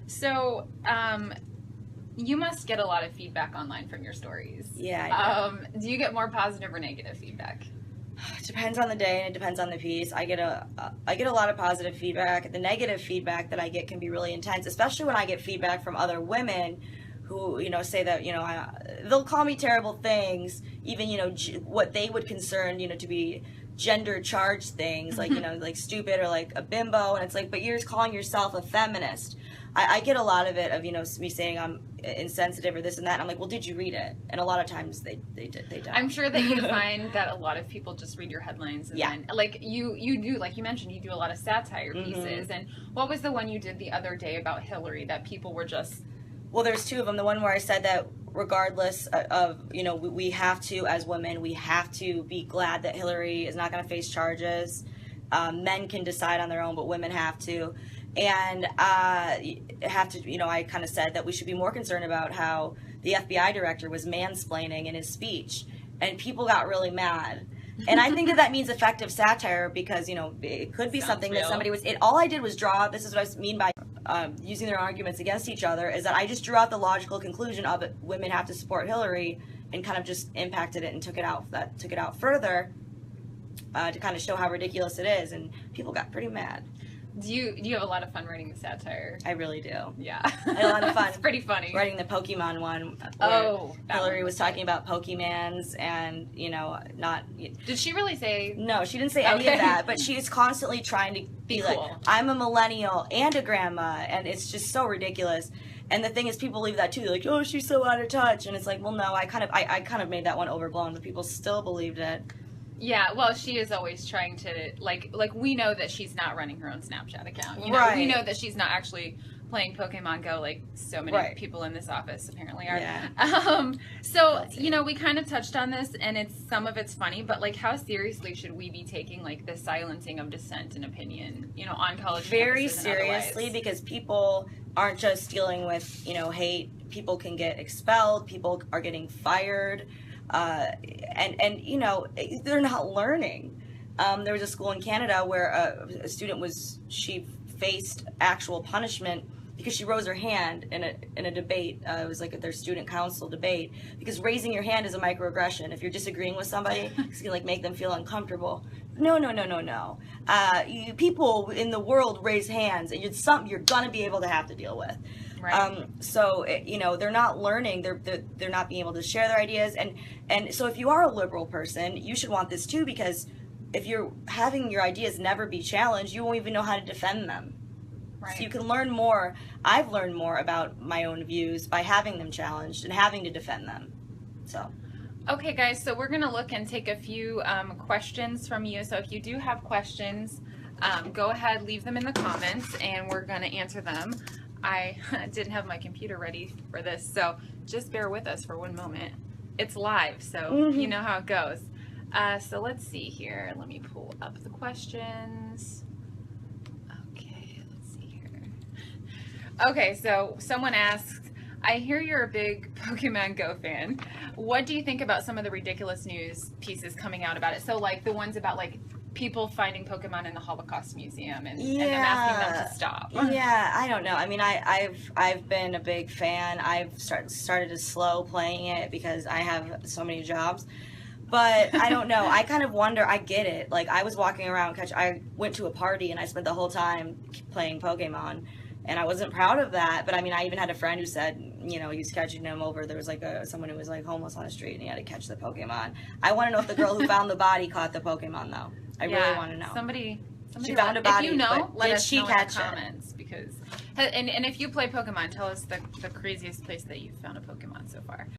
So, you must get a lot of feedback online from your stories. Yeah, I do. Do you get more positive or negative feedback? It depends on the day and it depends on the piece. I get a lot of positive feedback. The negative feedback that I get can be really intense, especially when I get feedback from other women who, say that, they'll call me terrible things, even, what they would concern, to be gender charged things, like, like stupid or like a bimbo. And it's like, but you're calling yourself a feminist. I get a lot of it of, me saying I'm insensitive or this and that. And I'm like, well, did you read it? And a lot of times they don't. I'm sure that you find that a lot of people just read your headlines. And then, like you do, like you mentioned, you do a lot of satire pieces. And what was the one you did the other day about Hillary that people were just... Well, there's two of them. The one where I said that regardless of, we have to, as women, we have to be glad that Hillary is not going to face charges. Men can decide on their own, but women have to. And I kind of said that we should be more concerned about how the FBI director was mansplaining in his speech. And people got really mad. And I think that means effective satire because, it could be something real. that somebody was... All I did was draw... This is what I mean by using their arguments against each other, is that I just drew out the logical conclusion of it. Women have to support Hillary, and kind of just impacted it and took it out further to kind of show how ridiculous it is. And people got pretty mad. Do you have a lot of fun writing the satire? I really do. Yeah. I had a lot of fun. It's pretty funny. Writing the Pokemon one. Hillary was talking about Pokemans and, not... Did she really say... No, she didn't say any of that, but she's constantly trying to be cool. like, I'm a millennial and a grandma, and it's just so ridiculous. And the thing is, people believe that too. They're like, oh, she's so out of touch. And it's like, well, no, I kind of made that one overblown, but people still believed it. Yeah, well, she is always trying to, like we know that she's not running her own Snapchat account. Right. We know that she's not actually playing Pokemon Go like so many people in this office apparently are. Yeah. So, we kind of touched on this, and some of it's funny, but, like, how seriously should we be taking, like, the silencing of dissent and opinion, on college campuses? Very seriously, because people aren't just dealing with, hate. People can get expelled. People are getting fired. They're not learning. There was a school in Canada where a student she faced actual punishment because she rose her hand in a debate. It was like their student council debate, because raising your hand is a microaggression. If you're disagreeing with somebody, it's gonna make them feel uncomfortable. No. People in the world raise hands, and it's something you're gonna be able to have to deal with. Right. They're not learning. They're not being able to share their ideas, and so if you are a liberal person, you should want this too, because if you're having your ideas never be challenged, you won't even know how to defend them. Right. So you can learn more. I've learned more about my own views by having them challenged and having to defend them. So. Okay, guys, so we're going to look and take a few questions from you. So if you do have questions, go ahead, leave them in the comments, and we're going to answer them. I didn't have my computer ready for this, so just bear with us for one moment. It's live, so you know how it goes. So let's see here. Let me pull up the questions. Okay, let's see here. Okay, so someone asks, I hear you're a big Pokemon Go fan. What do you think about some of the ridiculous news pieces coming out about it? So, like, the ones about, like, people finding Pokemon in the Holocaust Museum and them asking them to stop. Yeah, I don't know. I mean, I've been a big fan. I've started to slow playing it because I have so many jobs. But I don't know. I kind of wonder. I get it. Like, I was walking around. I went to a party and I spent the whole time playing Pokemon. And I wasn't proud of that, but I mean, I even had a friend who said, he was catching them over. There was like someone who was like homeless on the street, and he had to catch the Pokemon. I want to know if the girl who found the body caught the Pokemon, though. I really want to know. Somebody she found a body. If you know, let us know in the catch comments, because and if you play Pokemon, tell us the craziest place that you've found a Pokemon so far.